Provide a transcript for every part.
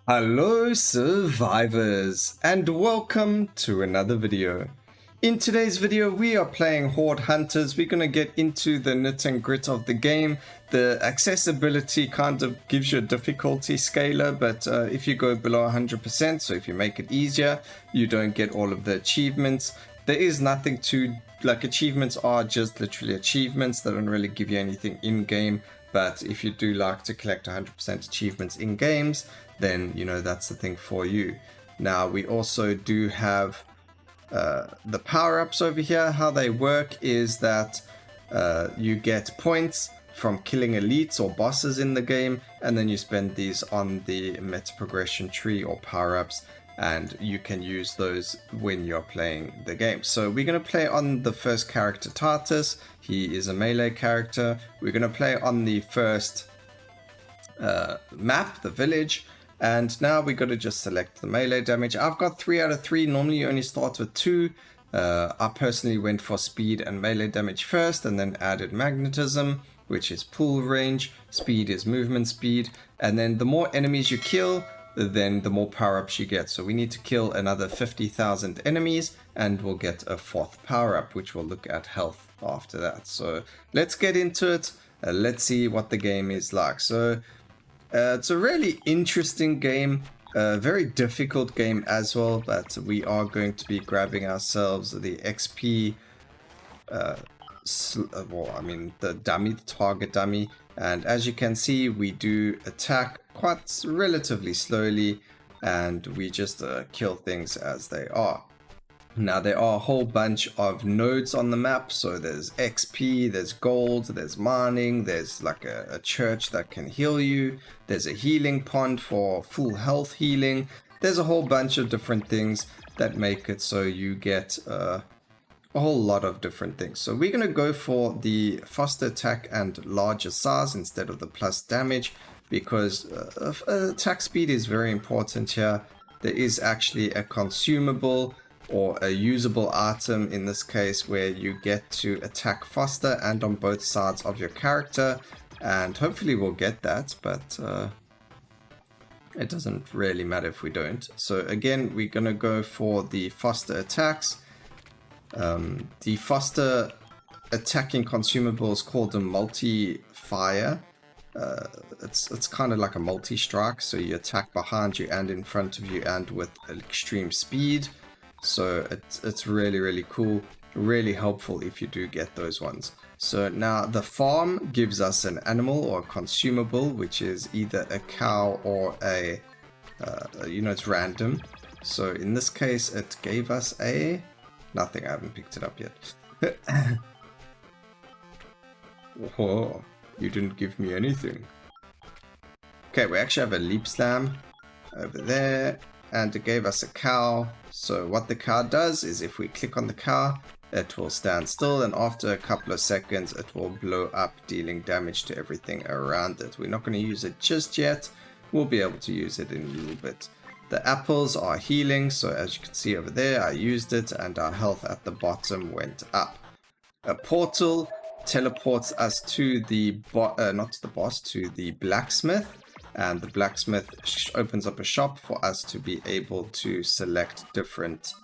Hello survivors and welcome to another video. In today's video we are playing Horde Hunters. We're going to get into the nit and grit of the game. The accessibility kind of gives you a difficulty scaler, but if you go below 100%, so if you make it easier, you don't get all of the achievements. There is nothing to, like, achievements are just literally achievements. They don't really give you anything in game. But if you do like to collect 100% achievements in games, then, you know, that's the thing for you. Now, we also do have the power-ups over here. How they work is that you get points from killing elites or bosses in the game, and then you spend these on the meta progression tree or power-ups, and you can use those when you're playing the game. So we're going to play on the first character, Tartus. He is a melee character. We're going to play on the first map, the village, and now we got to just select the melee damage. I've got 3 out of 3. Normally you only start with 2. I personally went for speed and melee damage first, and then added magnetism, which is pull range. Speed is movement speed, and then the more enemies you kill, then the more power-ups you get. So we need to kill another 50,000 enemies and we'll get a 4th power-up, which we'll look at health after that. So let's get into it. Let's see what the game is like. So it's a really interesting game, a very difficult game as well, but we are going to be grabbing ourselves the XP, the dummy, the target dummy. And as you can see, we do attack quite relatively slowly, and we just kill things as they are. Now, there are a whole bunch of nodes on the map. So there's XP, there's gold, there's mining, there's like a church that can heal you, there's a healing pond for full health healing. There's a whole bunch of different things that make it so you get a whole lot of different things. So we're going to go for the faster attack and larger size instead of the plus damage, because attack speed is very important here. There is actually a consumable or a usable item in this case where you get to attack faster and on both sides of your character, and hopefully we'll get that, but it doesn't really matter if we don't. So again, we're going to go for the faster attacks. The faster attacking consumable is called a multi-fire. It's kind of like a multi-strike, so you attack behind you and in front of you and with extreme speed. So it's really, really cool, really helpful if you do get those ones. So now the farm gives us an animal or a consumable, which is either a cow or a, it's random. So in this case, it gave us a... nothing, I haven't picked it up yet. Whoa, you didn't give me anything. Okay, we actually have a leap slam over there, and it gave us a cow. So what the cow does is if we click on the cow, it will stand still, and after a couple of seconds it will blow up, dealing damage to everything around it. We're not going to use it just yet. We'll be able to use it in a little bit. The apples are healing, so as you can see over there, I used it and our health at the bottom went up. A portal teleports us to the to the blacksmith, and the blacksmith opens up a shop for us to be able to select different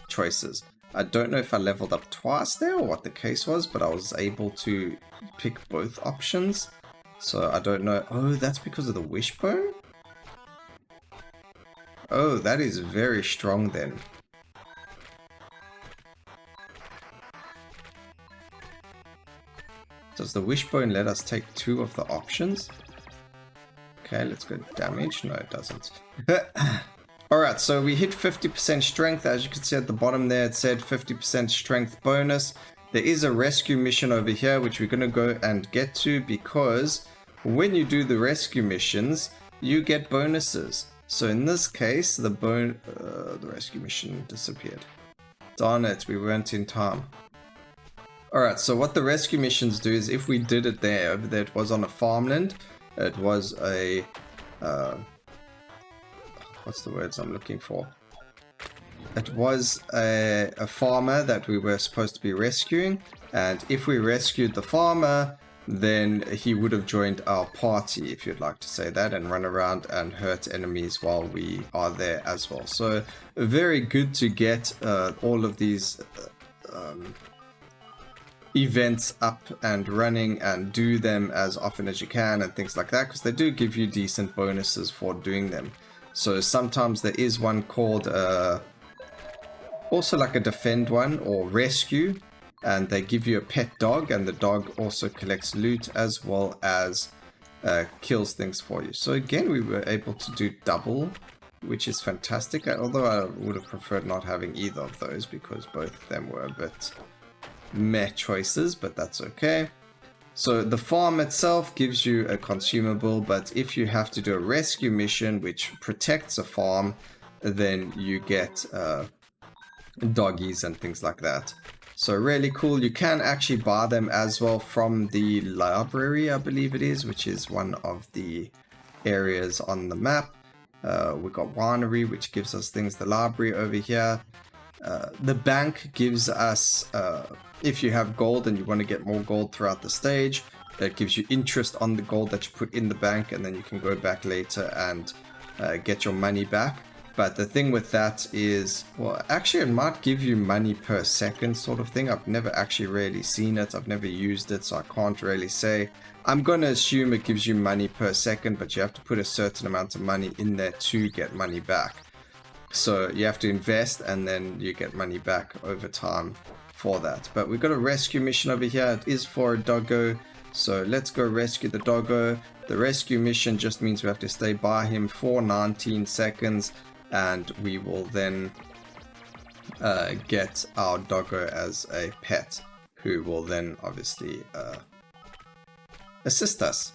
choices. I don't know if I leveled up twice there or what the case was, but I was able to pick both options. So I don't know. Oh, that's because of the wishbone? Oh, that is very strong then. Does the wishbone let us take 2 of the options? Okay, let's go damage. No, it doesn't. Alright, so we hit 50% strength. As you can see at the bottom there, it said 50% strength bonus. There is a rescue mission over here, which we're going to go and get to, because when you do the rescue missions, you get bonuses. So in this case, the rescue mission disappeared. Darn it, we weren't in time. Alright, so what the rescue missions do is, if we did it there, over there it was on a farmland. It was a... what's the words I'm looking for? It was a farmer that we were supposed to be rescuing. And if we rescued the farmer, then he would have joined our party, if you'd like to say that, and run around and hurt enemies while we are there as well. So very good to get all of these events up and running and do them as often as you can and things like that, because they do give you decent bonuses for doing them. So sometimes there is one called also like a defend one or rescue, and they give you a pet dog, and the dog also collects loot as well as kills things for you. So again, we were able to do double, which is fantastic, although I would have preferred not having either of those because both of them were a bit meh choices, but that's okay. So the farm itself gives you a consumable, but if you have to do a rescue mission which protects a farm, then you get doggies and things like that. So really cool. You can actually buy them as well from the library, I believe it is, which is one of the areas on the map. We've got winery, which gives us things. The library over here. The bank gives us, if you have gold and you want to get more gold throughout the stage, that gives you interest on the gold that you put in the bank, and then you can go back later and get your money back. But the thing with that is, well, actually it might give you money per second sort of thing. I've never actually really seen it. I've never used it, so I can't really say. I'm going to assume it gives you money per second, but you have to put a certain amount of money in there to get money back. So you have to invest and then you get money back over time for that. But we've got a rescue mission over here. It is for a doggo. So let's go rescue the doggo. The rescue mission just means we have to stay by him for 19 seconds. And we will then get our doggo as a pet, who will then obviously assist us.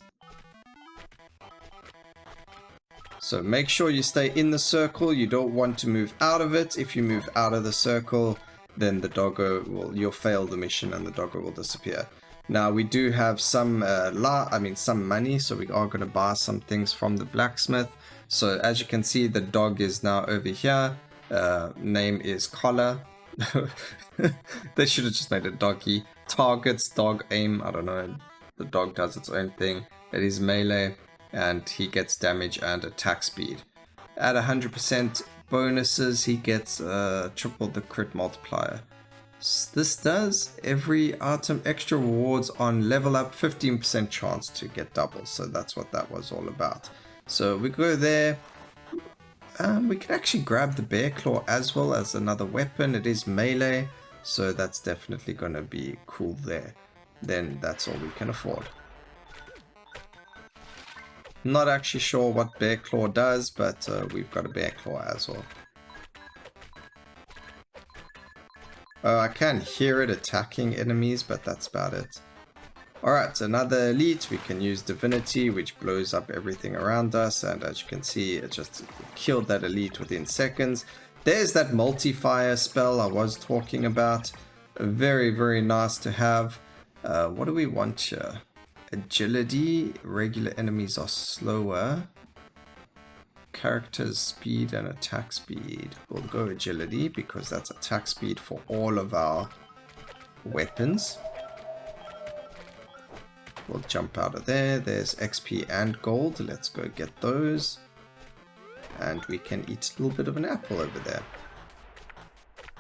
So make sure you stay in the circle. You don't want to move out of it. If you move out of the circle, then the doggo will, you'll fail the mission and the doggo will disappear. Now we do have some some money, so we are going to buy some things from the blacksmith. So as you can see, the dog is now over here. Name is Collar. They should have just made a doggy. Targets, dog aim, I don't know. The dog does its own thing. It is melee, and he gets damage and attack speed. At 100% bonuses, he gets triple the crit multiplier. This does every item extra rewards on level up, 15% chance to get double. So that's what that was all about. So we go there. We can actually grab the bear claw as well as another weapon. It is melee, so that's definitely going to be cool there. Then that's all we can afford. Not actually sure what bear claw does, but we've got a bear claw as well. I can hear it attacking enemies, but that's about it. Alright, another elite. We can use divinity, which blows up everything around us, and as you can see, it just killed that elite within seconds. There's that multi-fire spell I was talking about. Very, very nice to have. What do we want here? Agility. Regular enemies are slower. Characters speed and attack speed. We'll go agility because that's attack speed for all of our weapons. We'll jump out of there. There's XP and gold. Let's go get those. And we can eat a little bit of an apple over there.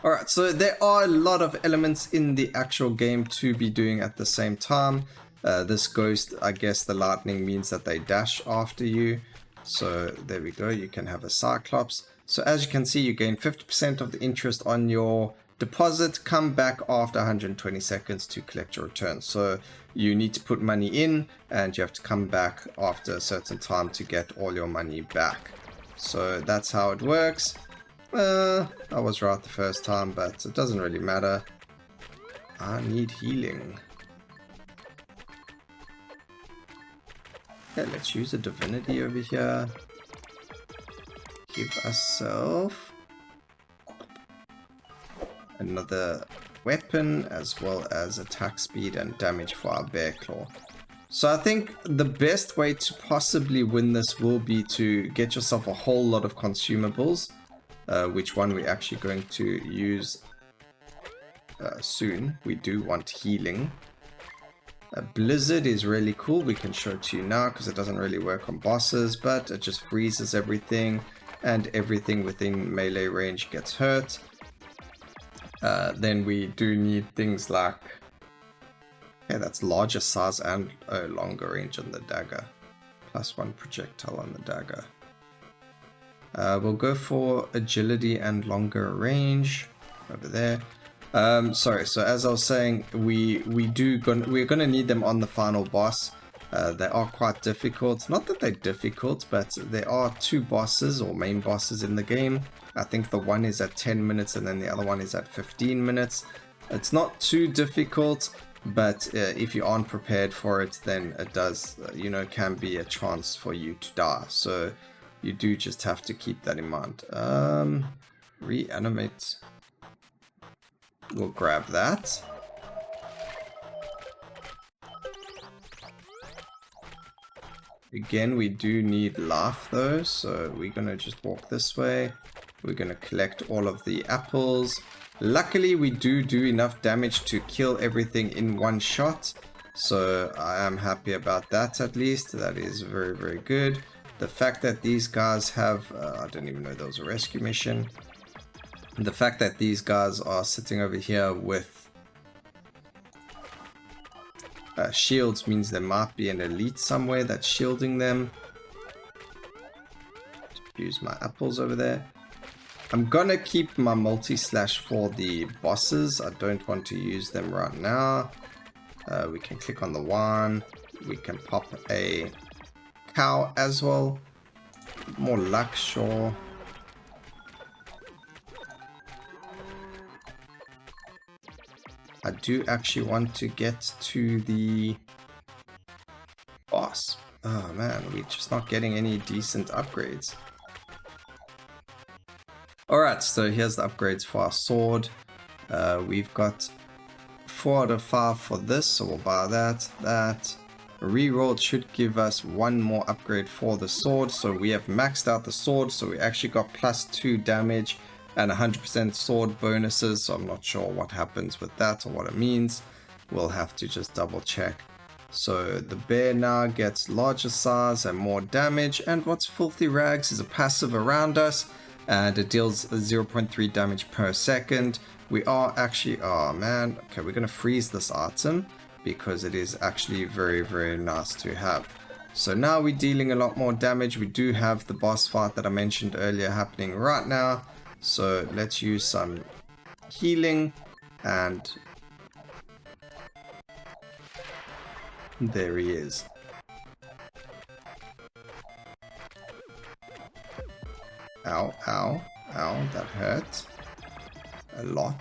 Alright, so there are a lot of elements in the actual game to be doing at the same time. This ghost, I guess the lightning means that they dash after you. So there we go. You can have a Cyclops. So as you can see, you gain 50% of the interest on your deposit. Come back after 120 seconds to collect your return. So you need to put money in and you have to come back after a certain time to get all your money back. So that's how it works. I was right the first time, but it doesn't really matter. I need healing. Okay, let's use a divinity over here. Give ourselves another weapon as well as attack speed and damage for our bear claw. So I think the best way to possibly win this will be to get yourself a whole lot of consumables, which one we're actually going to use soon. We do want healing. A blizzard is really cool. We can show it to you now because it doesn't really work on bosses, but it just freezes everything and everything within melee range gets hurt. Then we do need things like, okay, that's larger size and a longer range on the dagger. +1 projectile on the dagger. We'll go for agility and longer range over there. Sorry, so as I was saying, we're gonna need them on the final boss. They are quite difficult. Not that they're difficult, but there are 2 bosses or main bosses in the game. I think the one is at 10 minutes and then the other one is at 15 minutes. It's not too difficult, but if you aren't prepared for it, then it does, can be a chance for you to die. So you do just have to keep that in mind. Reanimate. We'll grab that. Again, we do need life though, so we're gonna just walk this way. We're gonna collect all of the apples. Luckily, we do enough damage to kill everything in one shot, so I am happy about that at least. That is very, very good. The fact that these guys have, I didn't even know there was a rescue mission. The fact that these guys are sitting over here with shields means there might be an elite somewhere that's shielding them. Use my apples over there. I'm gonna keep my multi-slash for the bosses. I don't want to use them right now. We can click on the one. We can pop a cow as well. More luck, sure. I do actually want to get to the boss. Oh man, we're just not getting any decent upgrades. Alright, so here's the upgrades for our sword. We've got 4 out of 5 for this, so we'll buy that. Reroll should give us 1 more upgrade for the sword, so we have maxed out the sword, so we actually got +2 damage and 100% sword bonuses, so I'm not sure what happens with that or what it means. We'll have to just double check. So the bear now gets larger size and more damage, and what's Filthy Rags is a passive around us, and it deals 0.3 damage per second. We are actually, oh man, okay, we're gonna freeze this item because it is actually very, very nice to have. So now we're dealing a lot more damage. We do have the boss fight that I mentioned earlier happening right now. So let's use some healing, and there he is. Ow, ow, ow, that hurt a lot.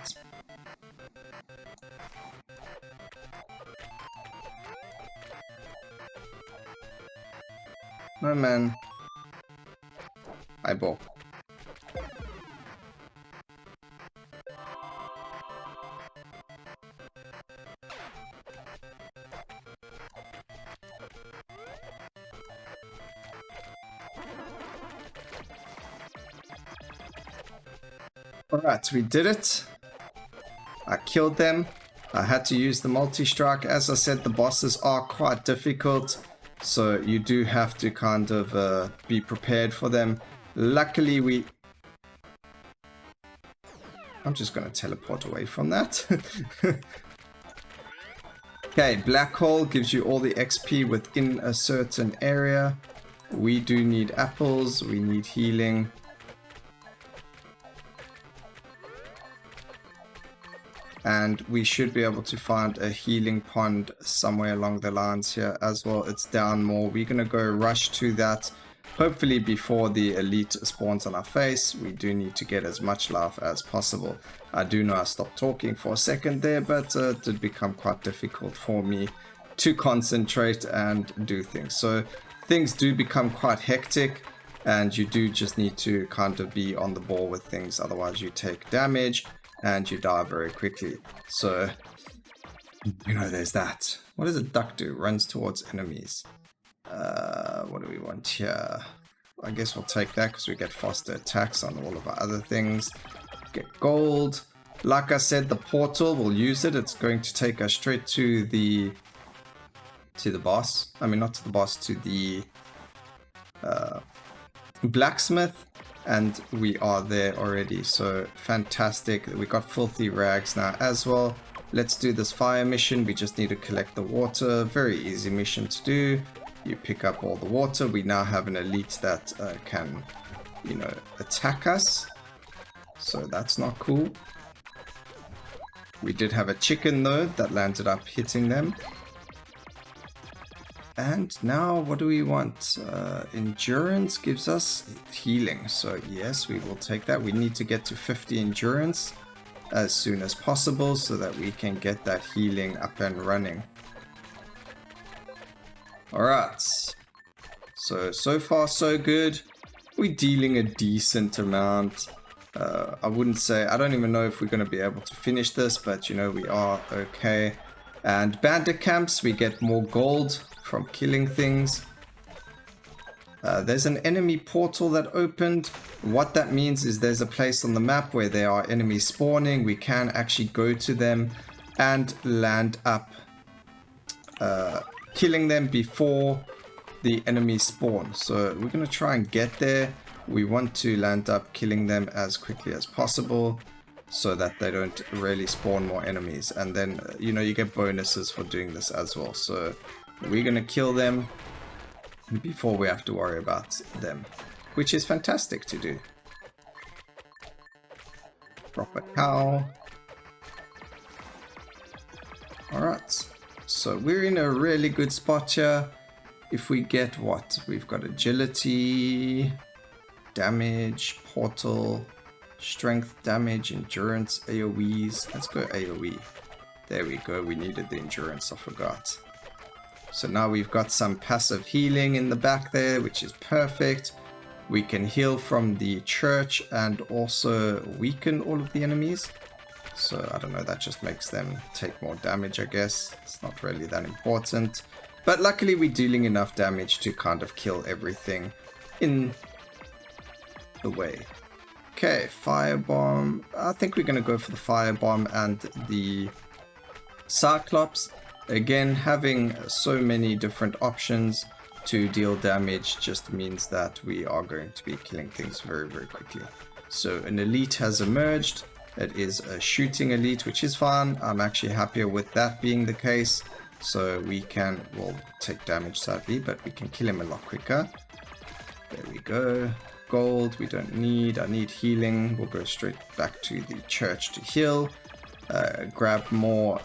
Oh man. Eyeball. Alright, we did it. I killed them. I had to use the multi-strike. As I said, the bosses are quite difficult, so you do have to kind of be prepared for them. Luckily, I'm just going to teleport away from that. Okay, Black Hole gives you all the XP within a certain area. We do need apples. We need healing. And we should be able to find a healing pond somewhere along the lines here as well. It's down more. We're going to go rush to that, hopefully before the elite spawns on our face. We do need to get as much life as possible. I do know I stopped talking for a second there, but it did become quite difficult for me to concentrate and do things. So things do become quite hectic, and you do just need to kind of be on the ball with things. Otherwise you take damage and you die very quickly. So, there's that. What does a duck do? Runs towards enemies. What do we want here? I guess we'll take that because we get faster attacks on all of our other things. Get gold. Like I said, the portal, we'll use it. It's going to take us straight to the to the boss. I mean, not to the boss, to the blacksmith, and we are there already. So fantastic. We got filthy rags now as well. Let's do this fire mission. We just need to collect the water. Very easy mission to do. You pick up all the water. We now have an elite that can, you know, attack us. So that's not cool. We did have a chicken though that landed up hitting them. And now what do we want? Endurance gives us healing. So yes, we will take that. We need to get to 50 endurance as soon as possible so that we can get that healing up and running. Alright. So far so good. We're dealing a decent amount. I wouldn't say, I don't even know if we're going to be able to finish this, but you know, we are okay. And bandit camps, we get more gold from killing things. There's an enemy portal that opened. What that means is there's a place on the map where there are enemies spawning. We can actually go to them and land up killing them before the enemies spawn. So we're going to try and get there. We want to land up killing them as quickly as possible so that they don't really spawn more enemies. And then, you know, you get bonuses for doing this as well. So we're going to kill them before we have to worry about them, which is fantastic to do. Proper cow. Alright, so we're in a really good spot here. If we get what? We've got agility, damage, portal, strength, damage, endurance, AoEs. Let's go AoE. There we go, we needed the endurance, I forgot. So now we've got some passive healing in the back there, which is perfect. We can heal from the church and also weaken all of the enemies. So I don't know, that just makes them take more damage, I guess. It's not really that important. But luckily we're dealing enough damage to kind of kill everything in the way. Okay, firebomb. I think we're going to go for the firebomb and the Cyclops. Again, having so many different options to deal damage just means that we are going to be killing things very, very quickly. So an elite has emerged. It is a shooting elite, which is fine. I'm actually happier with that being the case. So we can, well, take damage sadly, but we can kill him a lot quicker. There we go. Gold we don't need. I need healing. We'll go straight back to the church to heal. Grab more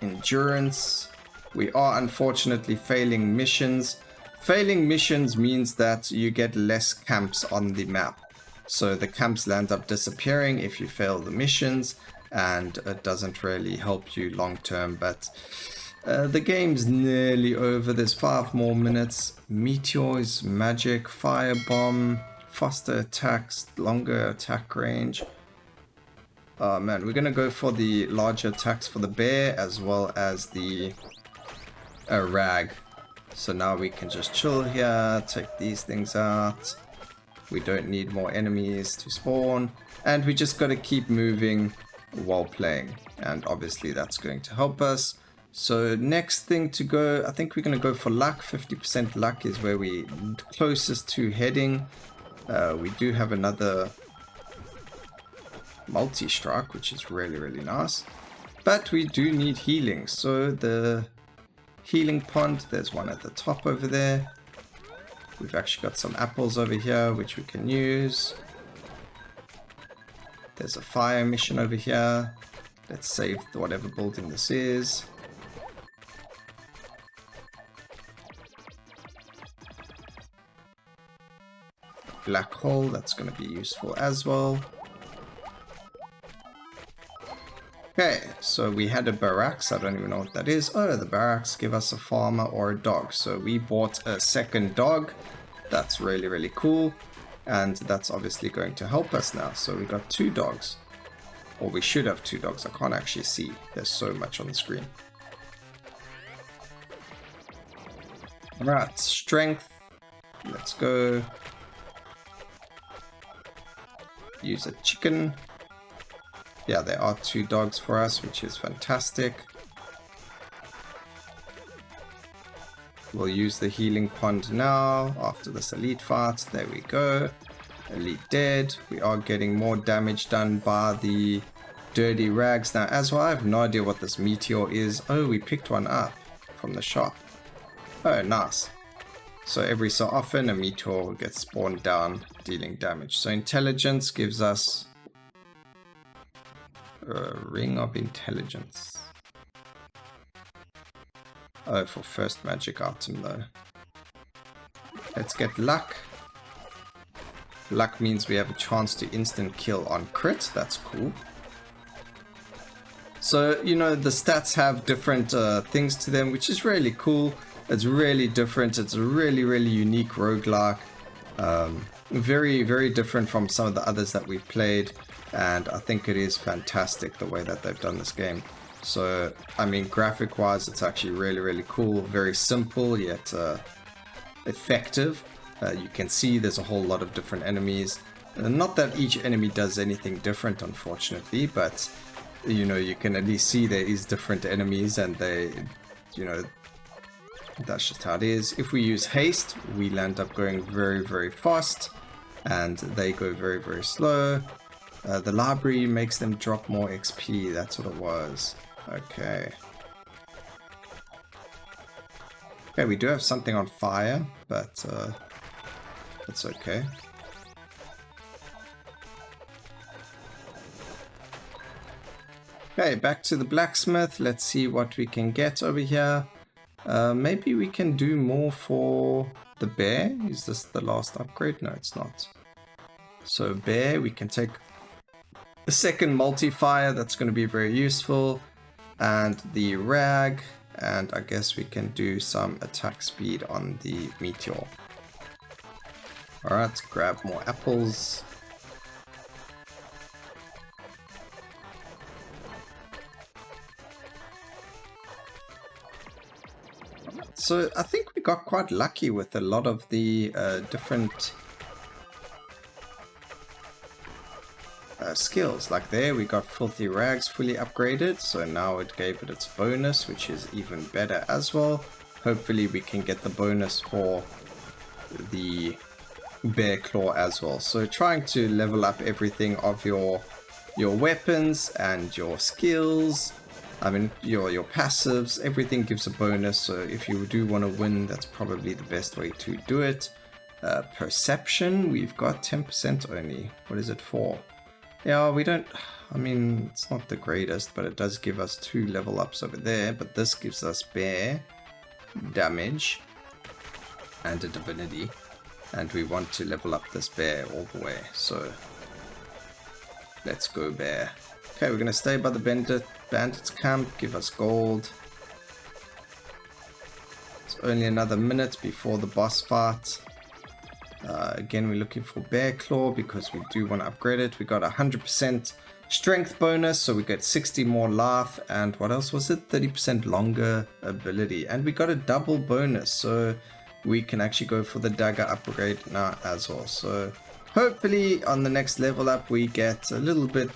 endurance. We are unfortunately failing missions. Failing missions means that you get less camps on the map. So the camps land up disappearing if you fail the missions, and it doesn't really help you long term, but the game's nearly over. There's 5 more minutes. Meteor is magic, firebomb, faster attacks, longer attack range. Oh man, we're gonna go for the larger attacks for the bear as well as the rag. So now we can just chill here, take these things out. We don't need more enemies to spawn, and we just gotta keep moving while playing, and obviously that's going to help us. So next thing to go, I think we're gonna go for luck. 50% luck is where we closest to heading. We do have another multi-strike, which is really, really nice. But we do need healing. So the healing pond, there's one at the top over there. We've actually got some apples over here, which we can use. There's a fire mission over here. Let's save whatever building this is. Black hole, that's going to be useful as well. Okay, so we had a barracks. I don't even know what that is. Oh, the barracks give us a farmer or a dog. So we bought a second dog. That's really, really cool. And that's obviously going to help us now. So we got 2 dogs. Or we should have 2 dogs. I can't actually see. There's so much on the screen. Alright, strength. Let's go. Use a chicken. Yeah, there are 2 dogs for us, which is fantastic. We'll use the healing pond now after this elite fight. There we go. Elite dead. We are getting more damage done by the dirty rags. Now, as well, I have no idea what this meteor is. Oh, we picked one up from the shop. Oh, nice. So every so often, a meteor will get spawned down, dealing damage. So intelligence gives us a ring of intelligence. Oh, for first magic item though. Let's get luck. Luck means we have a chance to instant kill on crit. That's cool. So, you know, the stats have different things to them, which is really cool. It's really different. It's a really, really unique roguelike. Very, very different from some of the others that we've played. And I think it is fantastic the way that they've done this game. So, I mean, graphic-wise, it's actually really, really cool. Very simple, yet effective. You can see there's a whole lot of different enemies. Not that each enemy does anything different, unfortunately, but, you know, you can at least see there is different enemies, and they, you know, that's just how it is. If we use haste, we'll end up going very, very fast, and they go very, very slow. The library makes them drop more XP, that's what it was. Okay. Okay, we do have something on fire, but it's okay. Okay, back to the blacksmith. Let's see what we can get over here. Maybe we can do more for the bear. Is this the last upgrade? No, it's not. So bear, we can take the second multi-fire. That's going to be very useful. And the rag. And I guess we can do some attack speed on the meteor. Alright, grab more apples. So I think we got quite lucky with a lot of the different skills. Like there we got Filthy Rags fully upgraded, so now it gave it its bonus, which is even better as well. Hopefully we can get the bonus for the Bear Claw as well. So trying to level up everything of your weapons and your skills. I mean, your passives, everything gives a bonus, so if you do want to win, that's probably the best way to do it. Perception, we've got 10% only. What is it for? Yeah, we don't... I mean, it's not the greatest, but it does give us 2 level ups over there, but this gives us bear damage and a divinity, and we want to level up this bear all the way, so let's go bear. Okay, we're going to stay by the bandits camp, give us gold. It's only another minute before the boss fight. Again, we're looking for Bear Claw because we do want to upgrade it. We got 100% strength bonus, so we get 60 more life, and what else was it? 30% longer ability, and we got a double bonus, so we can actually go for the dagger upgrade now as well. So hopefully on the next level up we get a little bit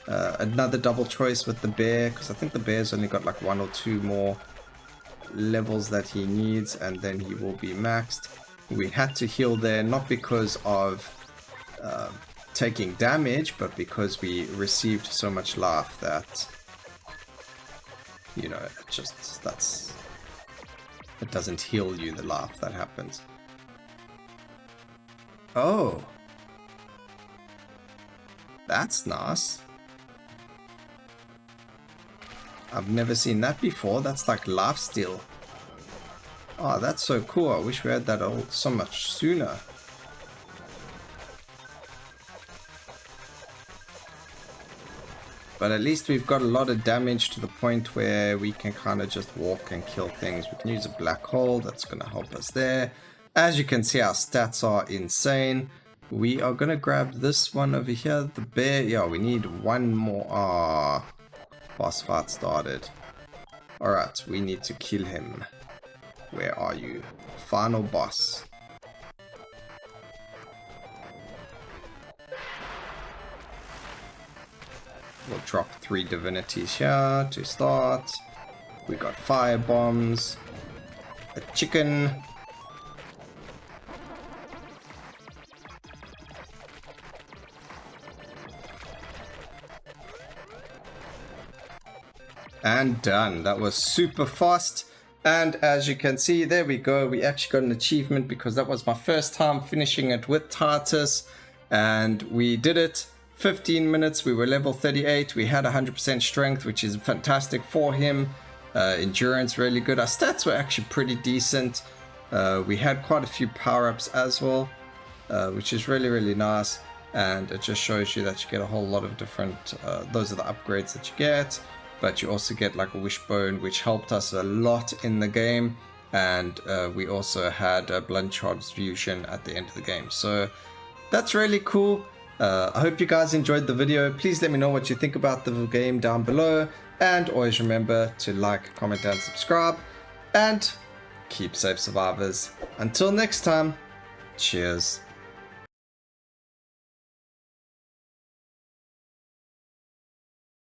another double choice with the bear, because I think the bear's only got like 1 or 2 more levels that he needs, and then he will be maxed. We had to heal there, not because of taking damage, but because we received so much life that, you know, it doesn't heal you, the life that happens. Oh, that's nice. I've never seen that before. That's like life steal. Oh, that's so cool. I wish we had that all so much sooner. But at least we've got a lot of damage to the point where we can kind of just walk and kill things. We can use a black hole. That's going to help us there. As you can see, our stats are insane. We are going to grab this one over here. The bear. Yeah, we need one more. Ah, boss fight started. Alright, we need to kill him. Where are you? Final boss. We'll drop 3 divinities here to start. We got fire bombs. a chicken. And done. That was super fast. And as you can see, there we go. We actually got an achievement because that was my first time finishing it with Titus. And we did it. 15 minutes. We were level 38. We had 100% strength, which is fantastic for him. Endurance, really good. Our stats were actually pretty decent. We had quite a few power-ups as well, which is really, really nice. And it just shows you that you get a whole lot of different, those are the upgrades that you get. But you also get like a wishbone, which helped us a lot in the game. And we also had a blunt transfusion at the end of the game. So that's really cool. I hope you guys enjoyed the video. Please let me know what you think about the game down below. And always remember to like, comment, and subscribe. And keep safe, survivors. Until next time, cheers.